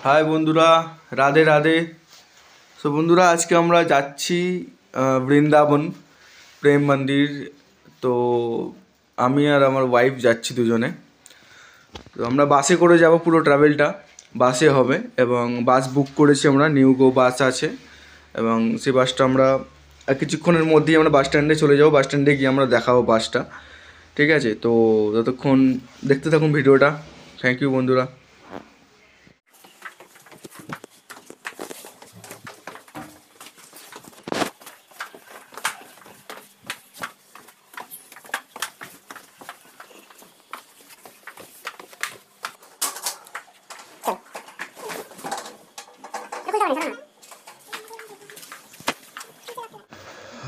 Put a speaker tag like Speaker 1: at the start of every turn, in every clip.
Speaker 1: High বন্ধুরা, Radhe Radhe. So বন্ধুরা, আজকে আমরা যাচ্ছি বৃন্দাবন প্রেম মন্দির। তো আমি আর আমার ওয়াইফ যাচ্ছি দুজনে। তো আমরা বাসে করে যাব, পুরো ট্রাভেলটা বাসে হবে এবং বাস বুক করেছি আমরা, নিউ গো বাস আছে এবং সেই বাসটা আমরা কিছুক্ষণের মধ্যেই আমরা বাস স্ট্যান্ডে চলে যাবো। বাস স্ট্যান্ডে গিয়ে আমরা দেখাবো বাসটা, ঠিক আছে? তো ততক্ষণ দেখতে থাকুন ভিডিওটা। থ্যাংক ইউ বন্ধুরা।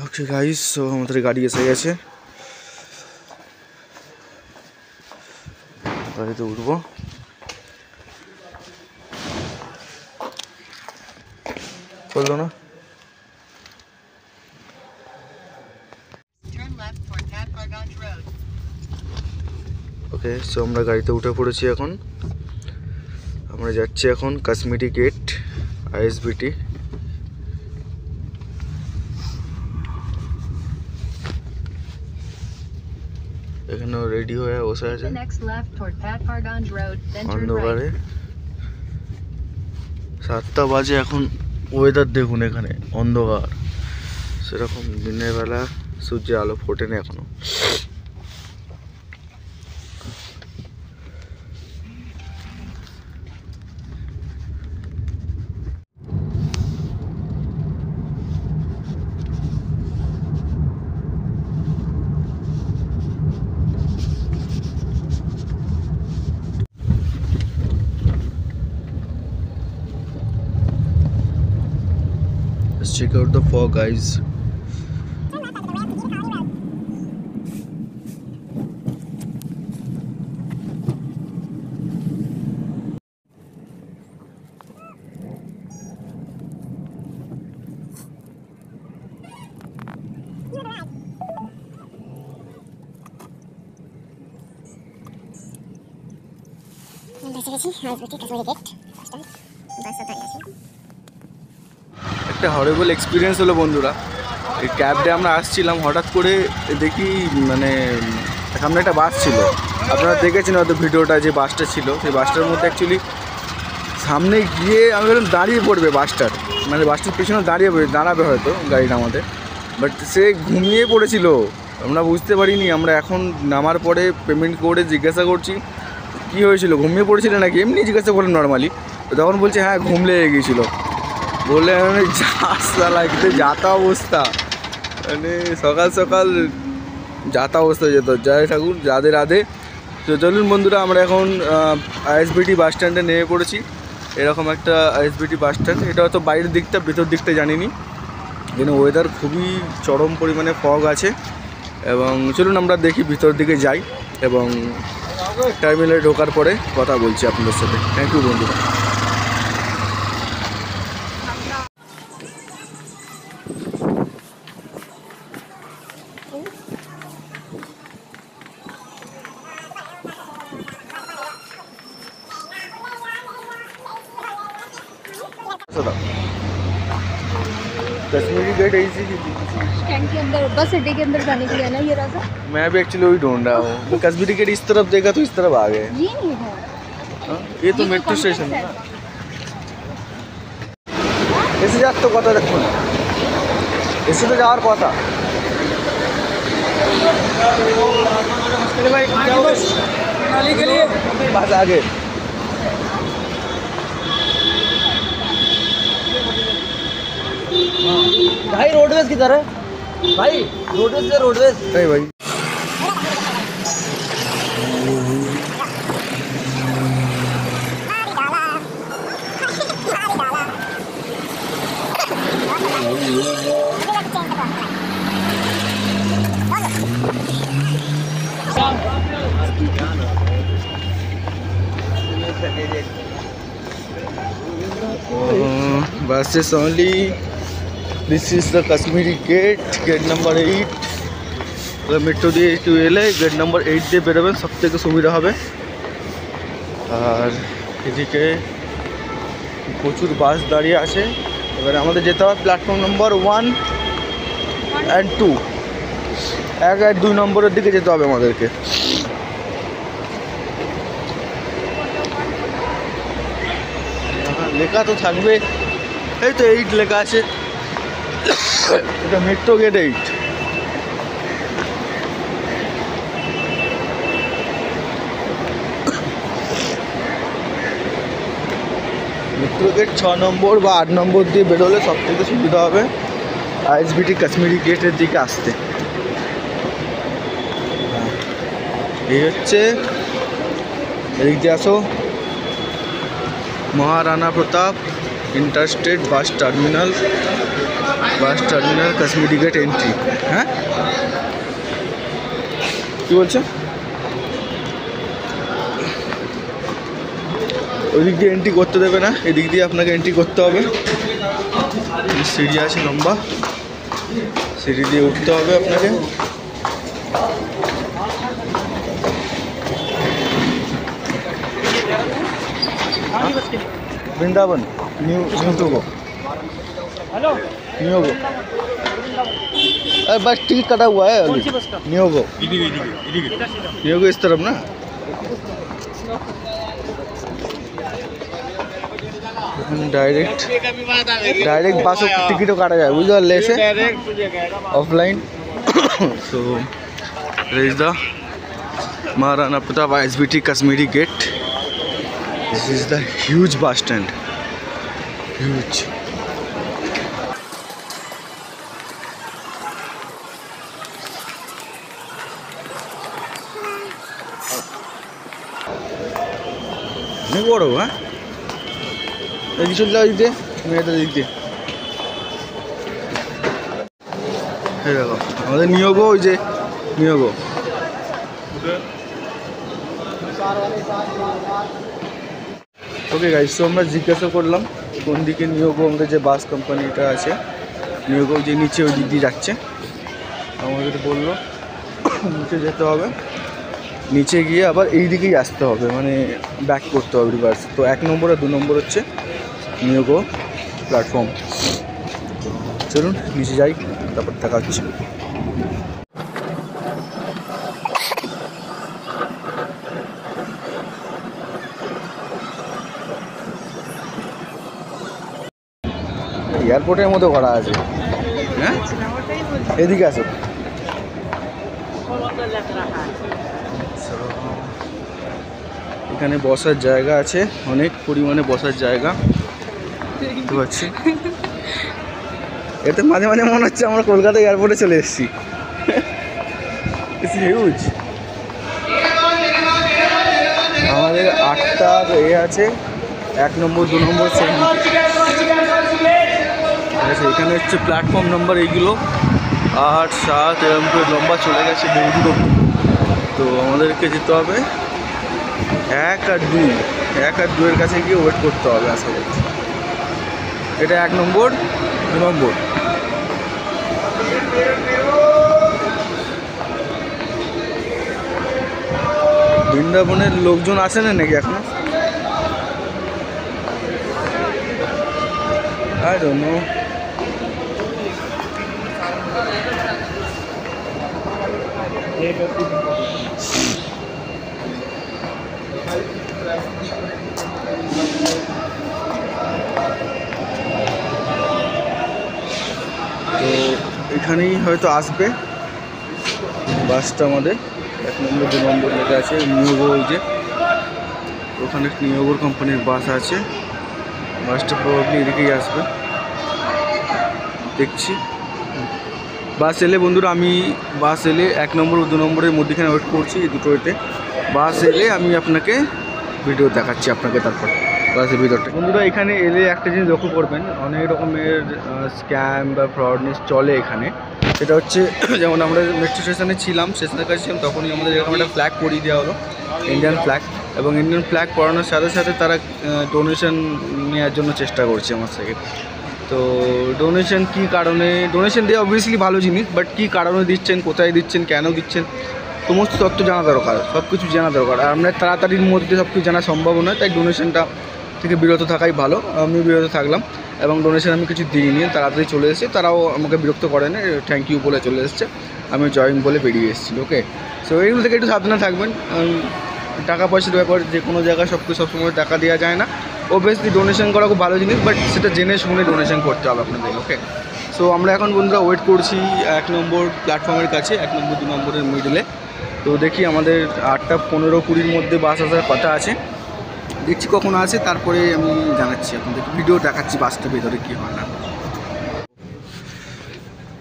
Speaker 1: ওকে গাইস, সো আমাদের গাড়ি এসে গেছে, গাড়িতে উঠবো। বললো না ওকে। সো আমরা গাড়িতে উঠে পড়েছি। এখন আমরা যাচ্ছি এখন কাশ্মীরি গেট, আইএসবিটি। এখানেও রেডি হয়ে বসে আছে অন্ধকারে। 7টা বাজে এখন। ওয়েদার দেখুন, এখানে অন্ধকার, সেরকম দিনের বেলা সূর্যের আলো ফোটেনি এখনো। Let's check out the fog, guys. একটা হরেবল এক্সপিরিয়েন্স হলো বন্ধুরা। এই ক্যাবটা আমরা আসছিলাম, হঠাৎ করে দেখি মানে সামনে একটা বাস ছিল। আপনারা দেখেছেন হয়তো ভিডিওটা, যে বাসটা ছিল সেই বাসটার মধ্যে অ্যাকচুয়ালি সামনে গিয়ে আমি বললাম দাঁড়িয়ে পড়বে বাসটার, মানে বাসটার পিছনে দাঁড়াবে হয়তো গাড়িটা আমাদের, বাট সে ঘুমিয়ে পড়েছিল। আমরা বুঝতে পারিনি। আমরা এখন নামার পরে পেমেন্ট করে জিজ্ঞাসা করছি কী হয়েছিল, ঘুমিয়ে পড়েছিল নাকি, এমনি জিজ্ঞাসা করলাম নর্মালি। তো তখন বলছে হ্যাঁ ঘুম লেগে গিয়েছিলো। বললে মানে লাগতে যাতা অবস্থা, মানে সকাল সকাল যাতা অবস্থা যেত। জয় ঠাকুর, রাধে রাধে। তো চলুন বন্ধুরা, আমরা এখন আইএসবিটি বাস স্ট্যান্ডে নেমে পড়েছি। এরকম একটা আইএসবিটি বাস স্ট্যান্ড। এটা হয়তো বাইরের দিকটা, ভেতর দিকটা জানিনি। এখানে ওয়েদার খুবই চরম পরিমাণে ফগ আছে এবং চলুন আমরা দেখি, ভিতর দিকে যাই এবং টার্মিনালে ঢোকার পরে কথা বলছি আপনাদের সাথে। থ্যাংক ইউ বন্ধুরা। कश्मीरी गेट ऐसी
Speaker 2: स्टैंड के अंदर, बस अड्डे के अंदर जाने के लिए ना ये रास्ता।
Speaker 1: मैं भी एक्चुअली वही ढूंढ रहा हूँ। कश्मीरी गेट इस तरफ देखा तो इस तरफ आ गए।
Speaker 2: ये नहीं है।
Speaker 1: ये तो मेट्रो स्टेशन है। ऐसे जा तो कथा देखो ना, ऐसे तो যাওয়ার কথা। भाई नाली के लिए बस आगे।
Speaker 3: भाई रोडवेज किधर है? भाई रोडवेज से रोडवेज
Speaker 1: नहीं भाई। buses only. This is the Kashmiri gate, gate number 8. Metro দিয়ে একটু এলে গেট নাম্বার 8 দিয়ে বেরোবেন, সব থেকে সুবিধা হবে। আর এদিকে প্রচুর বাস দাঁড়িয়ে আছে। এবারে আমাদের যেতে হবে প্ল্যাটফর্ম নম্বর 1 and 2, 1 আর 2 নম্বরের দিকে যেতে হবে আমাদেরকে। লেখা তো থাকবে, এই তো 8 লেখা আছে, এটা মেট্রো গেট 8। মেট্রো গেট 6 নম্বর বা 8 নম্বর দিয়ে বেরোলে সব থেকে সুবিধা হবে আইএসবিটি কাশ্মীরি গেটের দিকে আসতে। এই হচ্ছে, এদিক দিয়ে আসো, Maharana Pratap interstate bus terminal Kashmiri gate entry. হ্যাঁ কী বলছে? ওই দিক দিয়ে এন্ট্রি করতে দেবে না, এদিক দিয়ে আপনাকে এন্ট্রি করতে হবে। সিঁড়ি আছে লম্বা, সিঁড়ি দিয়ে উঠতে হবে আপনাকে। वृंदावन न्यू गो अरे बस टिकट कटा हुआ है अभी। न्यू गो इस तरफ ना, डायरेक्ट बसों टिकटों काटा जाए बुझ ले से offline. So is the Maharana Pratap ISBT Kashmiri Gate. This is the huge bus stand, huge. नहीं बड़ो है, ये चल जाओ इधर, मैं तो देखते। ये देखो, हमारे नियोगो इधर, नियोगो। ওকে গাইস, তো আমরা জিজ্ঞাসা করলাম কোন দিকে নিয়োগো, আমাদের যে বাস কোম্পানিটা আছে নিয়োগো যে নিচে ওই দিক দিয়ে যাচ্ছে। আমাদের বললো নিচে যেতে হবে, নিচে গিয়ে আবার এই দিকেই আসতে হবে, মানে ব্যাক করতে হবে রিভার্স। তো 1 নম্বর আর 2 নম্বর হচ্ছে নিয়োগো প্ল্যাটফর্ম। চলুন নিচে যাই, তারপর দেখা হচ্ছে। এয়ারপোর্টের মতো করা আছে। হ্যাঁ এদিকে আসো, এখানে বসার জায়গা আছে, অনেক পরিমাণে বসার জায়গা দেখতে পাচ্ছি। এতে মাঝে মাঝে মনে হচ্ছে আমরা কলকাতা এয়ারপোর্টে চলে এসেছি। হিউজ। আমাদের 8টা এ আছে, 1 নম্বর 2 নম্বর সেম। আচ্ছা, এখানে হচ্ছে প্ল্যাটফর্ম নাম্বার এইগুলো 8, 7 এরকম করে লম্বা চলে গেছে বহুদূর অব্দি। তো আমাদেরকে যেতে হবে 1 আর 2, 1 আর 2 এর কাছে গিয়ে ওয়েট করতে হবে আশা করছি। এটা 1 নম্বর 2 নম্বর। বৃন্দাবনের লোকজন আসে না নাকি এখনো? I don't know. তো এখানেই হয়তো আসবে বাসটা আমাদের। 1 নম্বর 2 নম্বর লেখা আছে নিয়োগো, ওই যে ওখানে নিয়োগোর কোম্পানির বাস আছে। বাসটা প্রবাবলি এদিকেই আসবে দেখছি। বাস এলে বন্ধুরা, আমি বাস এলে 1 নম্বর ও 2 নম্বরের মধ্যেখানে ওয়েট করছি, এই দুটো এতে। বাস এলে আমি আপনাকে ভিডিও দেখাচ্ছি আপনাকে তারপর বাসের ভিতরটা। বন্ধুরা এখানে এলে একটা জিনিস লক্ষ্য করবেন, অনেক রকমের স্ক্যাম বা ফ্রডনেস চলে এখানে। সেটা হচ্ছে যেমন আমরা মেট্রো স্টেশনে ছিলাম, স্টেশনের কাছে ছিলাম, তখনই আমাদের এরকম একটা ফ্ল্যাগ পরিয়ে দেওয়া হলো, ইন্ডিয়ান ফ্ল্যাগ। এবং ইন্ডিয়ান ফ্ল্যাগ পরানোর সাথে সাথে তারা ডোনেশন নেওয়ার জন্য চেষ্টা করছে আমার থেকে। তো ডোনেশন কী কারণে, ডোনেশন দেওয়া অবভিয়াসলি ভালো জিনিস, বাট কী কারণে দিচ্ছেন, কোথায় দিচ্ছেন, কেন দিচ্ছেন, সমস্ত তথ্য জানা দরকার, সব কিছু জানা দরকার। আর আমরা তাড়াতাড়ির মধ্যে সব কিছু জানা সম্ভব নয়, তাই ডোনেশনটা থেকে বিরত থাকাই ভালো। আমি বিরত থাকলাম এবং ডোনেশন আমি কিছু দিইনি, তাড়াতাড়ি চলে এসেছি। তারাও আমাকে বিরক্ত করেনি, থ্যাংক ইউ বলে চলে এসেছে। আমি জয়েন বলে বেরিয়ে এসেছি। ওকে, সো এইগুলো থেকে একটু সাবধানে থাকবেন। টাকা পয়সার ব্যাপার, যে কোনো জায়গায় সবসময় টাকা দেওয়া যায় না। অবভিয়াসলি ডোনেশন করা খুব ভালো জিনিস, বাট সেটা জেনে শুনে ডোনেশন করতে হবে আপনাদের। ওকে, সো আমরা এখন বন্ধুরা ওয়েট করছি 1 নম্বর প্ল্যাটফর্মের কাছে, 1 নম্বর 2 নম্বরের মিডলে। তো দেখি আমাদের 8:15-20 মধ্যে বাস আসার কথা আছে। দেখছি কখন আসে, তারপরে আমি জানাচ্ছি আপনাদের, ভিডিও দেখাচ্ছি বাসটা ভেতরে কী হয় না।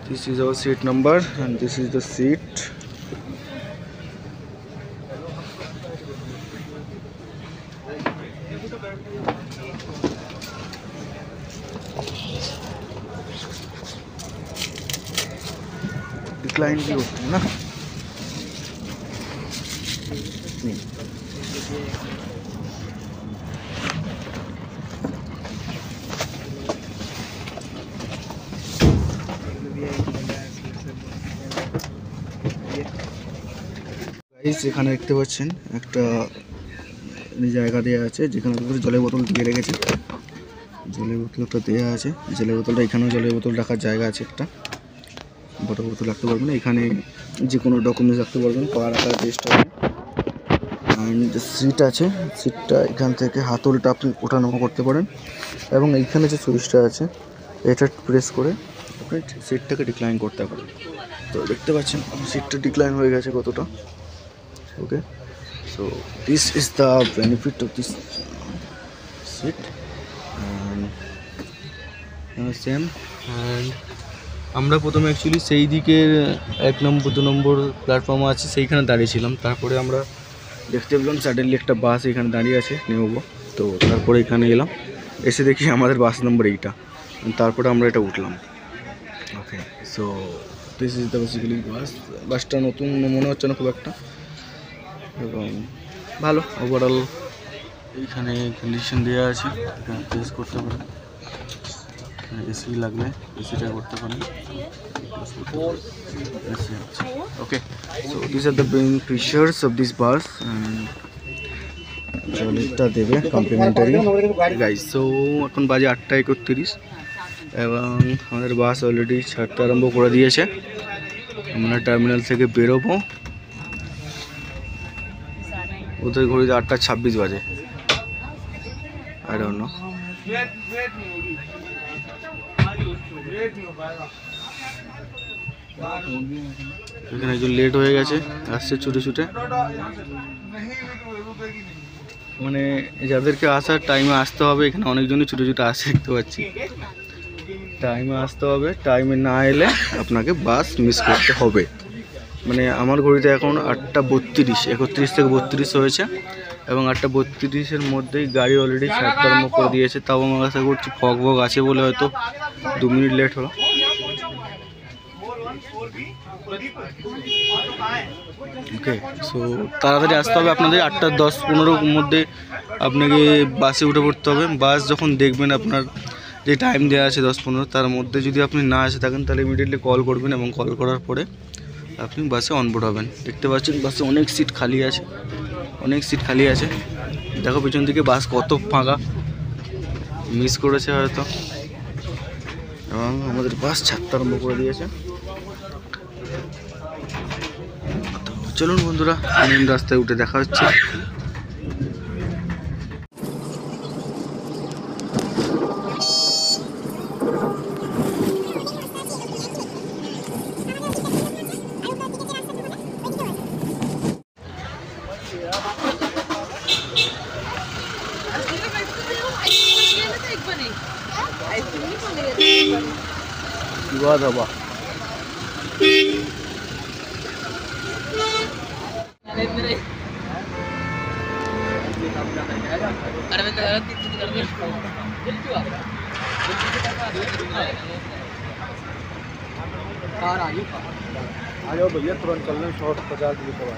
Speaker 1: This is our seat number and this is the seat. Decline भी होते हैं ना। গাইস এখানে দেখতে পাচ্ছেন একটা জায়গা দেওয়া আছে যেখানে জলের বোতল দিয়ে রেখেছে। জলের বোতলটা দেওয়া আছে, জলের বোতলটা এখানেও জলের বোতল রাখার জায়গা আছে একটা। বড় বোতল রাখতে পারবেন, এখানে যে কোনো ডকুমেন্টস রাখতে পারবেন, পা রাখার চেষ্টা হবে। অ্যান্ড সিট আছে, সিটটা এখান থেকে হাতলটা আপনি ওঠানামা করতে পারেন এবং এইখানে যে সুইচটা আছে এটা প্রেস করে আপনি সিটটাকে ডিক্লাইন করতে পারেন। তো দেখতে পাচ্ছেন সিটটা ডিক্লাইন হয়ে গেছে কতটা। Okay, so this is the benefit of this seat and same. And আমরা প্রথমে অ্যাকচুয়ালি সেই দিকের 1 নম্বর 2 নম্বর প্ল্যাটফর্ম আছে সেইখানে দাঁড়িয়েছিলাম। তারপরে আমরা দেখতে পেলাম সাডেনলি একটা বাস এখানে দাঁড়িয়ে আছে, নেবো। তো তারপরে এখানে এলাম, এসে দেখি আমাদের বাস নম্বর এইটা। তারপরে আমরা এটা উঠলাম। Okay, so this is the basically বাসটা নতুন মনে হচ্ছে না খুব একটা, এবং ভালো ওভারঅল। এইখানে কন্ডিশন দেওয়া আছে, এখানে প্রেস করতে পারেন। এসি লাগলে এসিটা করতে পারেন। Okay, so this are the main features of this bus. জলটা দেবে কমপ্লিমেন্টারি গাইজ। সো এখন বাজে 8:31 এবং আমাদের বাস অলরেডি ছাড়তে আরম্ভ করে দিয়েছে। আমরা টার্মিনাল থেকে বেরোবো, ওদের ঘড়িতে 8:26 বাজে। I don't know. এখানে একজন লেট হয়ে গেছে, আসছে ছুটে ছুটে। মানে যাদেরকে আসার টাইমে আসতে হবে, এখানে অনেকজনই ছুটে ছুটে আসে দেখতে পাচ্ছি। টাইমে আসতে হবে, টাইমে না এলে আপনাকে বাস মিস করতে হবে। মানে আমার ঘড়িতে এখন 8:32, 31 থেকে 32 হয়েছে এবং 8:32-এর মধ্যেই গাড়ি অলরেডি ছাড়তে আরম্ভ করে দিয়েছে। তাও আমার আশা করছি ফগ আছে বলে হয়তো 2 মিনিট লেট হলো। ওকে, সো তাড়াতাড়ি আসতে হবে আপনাদের। 8:10-15 মধ্যে আপনাকে বাসে উঠে পড়তে হবে। বাস যখন দেখবেন আপনার যে টাইম দেওয়া আছে 10-15, তার মধ্যে যদি আপনি না এসে থাকেন তাহলে ইমিডিয়েটলি কল করবেন এবং কল করার পরে আপনি বাসে অনবোর্ড হবেন। দেখতে পাচ্ছেন বাসে অনেক সিট খালি আছে, অনেক সিট খালি আছে। দেখো পিছন দিকে বাস কত ফাঁকা, মিস করেছে হয়তো। এবং আমাদের বাস ছাড়তে আরম্ভ করে দিয়েছে। চলুন বন্ধুরা, মেন রাস্তায় উঠে দেখা হচ্ছে। विवाद हवा आ जाओ भैया, तुरंत चल रहे 150 रुपये।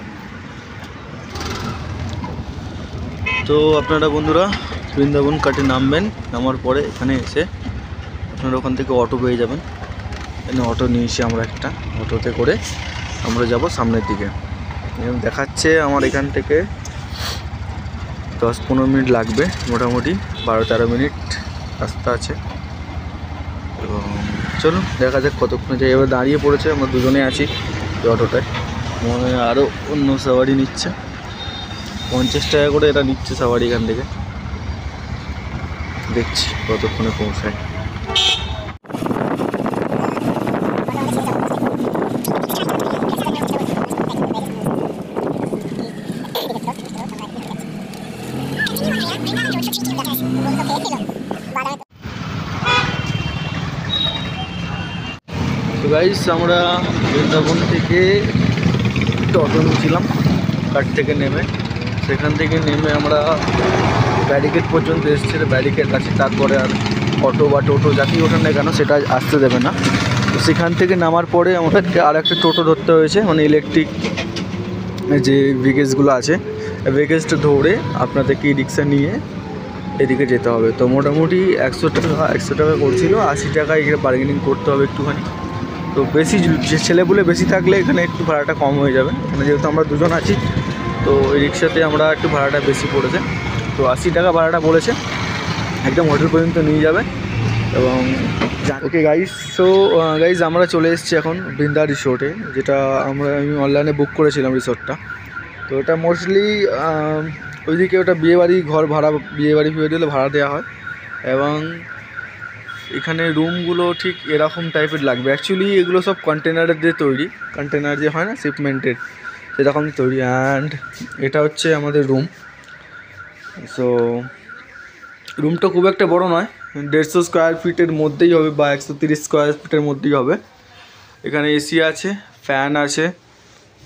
Speaker 1: তো আপনারা বন্ধুরা বৃন্দাবন কাটে নামবেন, নামার পরে এখানে এসে আপনারা ওখান থেকে অটো পেয়ে যাবেন। এখানে অটো নিয়ে এসে আমরা একটা অটোতে করে আমরা যাব সামনের দিকে। এরকম দেখাচ্ছে আমার এখান থেকে 10-15 মিনিট লাগবে মোটামুটি। 12-13 মিনিট রাস্তা আছে। এবং চলুন দেখা যাক কতক্ষণে যাই। এবার দাঁড়িয়ে পড়েছে, আমরা দুজনে আছি এই অটোটায়। মনে হয় আরও অন্য সাওয়ারি নিচ্ছে, 50 টাকা করে এটা নিচ্ছে সাওয়ারি এখান থেকে। দেখছি কতক্ষণে পৌঁছায়। তো গাইস আমরা বৃন্দাবন থেকে অটো নিয়েছিলাম, কার থেকে নেমে, সেখান থেকে নেমে আমরা ব্যারিকেড পর্যন্ত এসেছি। ব্যারিকেড আছে, তারপরে আর অটো বা টোটো যাকেই ওঠেন না কেন সেটা আসতে দেবে না। তো সেখান থেকে নামার পরে আমাদেরকে আর একটা টোটো ধরতে হয়েছে, মানে ইলেকট্রিক যে ভেহিকেলসগুলো আছে, ভেহিকেলসটা ধরে আপনাদেরকে রিক্সা নিয়ে এদিকে যেতে হবে। তো মোটামুটি 100 টাকা করছিল, 80 টাকা এখানে বার্গেনিং করতে হবে একটুখানি। তো বেশি যে ছেলেপুলে বেশি থাকলে এখানে একটু ভাড়াটা কম হয়ে যাবে। এখানে যেহেতু আমরা দুজন আছি, তো এই রিক্সাতে আমরা একটু ভাড়াটা বেশি পড়েছে। তো 80 টাকা ভাড়াটা বলেছে, একদম হোটেল পর্যন্ত নিয়ে যাবে। এবং ওকে গাইস, সো গাইস আমরা চলে এসেছি এখন বৃন্দা রিসোর্টে, যেটা আমি অনলাইনে বুক করেছিলাম রিসোর্টটা। তো এটা মোস্টলি ওইদিকে ওটা বিয়েবাড়ি ঘর ভাড়া, বিয়েবাড়ি হলে ভাড়া দেওয়া হয়। এবং এখানে রুমগুলো ঠিক এরকম টাইপের লাগবে। অ্যাকচুয়ালি এগুলো সব কন্টেনারের দিয়ে তৈরি, কন্টেনার যে হয় না শিপমেন্টের, সেরকম তৈরি। অ্যান্ড এটা হচ্ছে আমাদের রুম। সো রুমটা খুব একটা বড় নয়, 150 স্কোয়ার ফিটের মধ্যেই হবে বা 130 স্কোয়ার ফিটের মধ্যেই হবে। এখানে এসি আছে, ফ্যান আছে,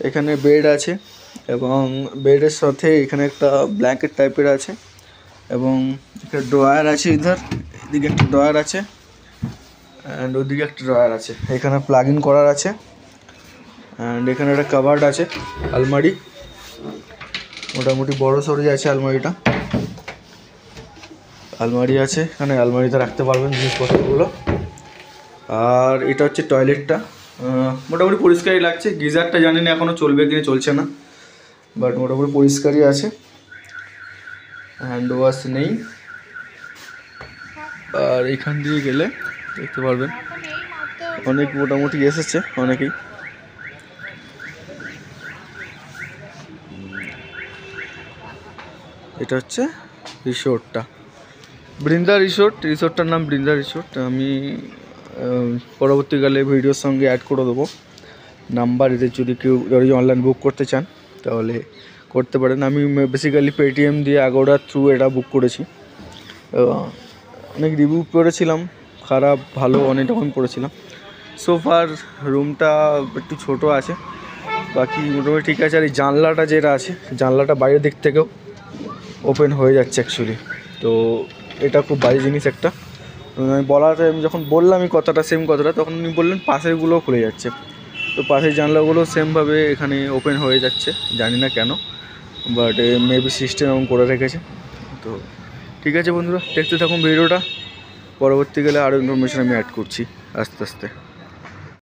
Speaker 1: এখানে বেড আছে, এবং বেডের সাথে এখানে একটা ব্ল্যাঙ্কেট টাইপের আছে, এবং একটা ড্রয়ার আছে, এদিকে একটা ড্রয়ার আছে, অ্যান্ড ওদিকে একটা ড্রয়ার আছে। এখানে প্লাগ ইন করার আছে, অ্যান্ড এখানে একটা কাভার্ড আছে, আলমারি মোটামুটি বড় সড়ো আছে আলমারিটা। আলমারি আছে এখানে, আলমারিতে রাখতে পারবেন জিনিসপত্রগুলো। আর এটা হচ্ছে টয়লেটটা, মোটামুটি পরিষ্কারই লাগছে। গিজারটা জানি না এখনও চলবে কিনা, চলছে না, বাট মোটামুটি পরিষ্কারই আছে। হ্যান্ড ওয়াশ নেই। আর এখান দিয়ে গেলে দেখতে পারবেন অনেক মোটামুটি এসেছে অনেকেই। এটা হচ্ছে রিসোর্টটা, বৃন্দা রিসোর্ট। রিসোর্টটার নাম বৃন্দা রিসোর্ট। আমি পরবর্তীকালে ভিডিওর সঙ্গে অ্যাড করে দেবো নাম্বার, এদের যদি কেউ অনলাইন বুক করতে চান তাহলে করতে পারেন। আমি বেসিক্যালি পেটিএম দিয়ে আগোড়ার থ্রু এটা বুক করেছি। অনেক রিভিউ করেছিলাম, খারাপ ভালো অনেক রকম করেছিলাম। সোফার রুমটা একটু ছোট আছে, বাকি মোটামুটি ঠিক আছে। আর এই জানলাটা যেটা আছে, জানলাটা বাইরের দিক থেকেও ওপেন হয়ে যাচ্ছে অ্যাকচুয়ালি। তো এটা খুব বাজে জিনিস একটা। আমি যখন বললাম এই কথাটা, সেম কথাটা, তখন উনি বললেন পাশেরগুলোও খুলে যাচ্ছে। তো পাশের জানলাগুলো সেমভাবে এখানে ওপেন হয়ে যাচ্ছে, জানি না কেন, বাট মেবি সিস্টেম এমন করে রেখেছে। তো ঠিক আছে বন্ধুরা, দেখতে থাকুন ভিডিওটা, পরবর্তীকালে আরও ইনফরমেশন আমি অ্যাড করছি আস্তে আস্তে।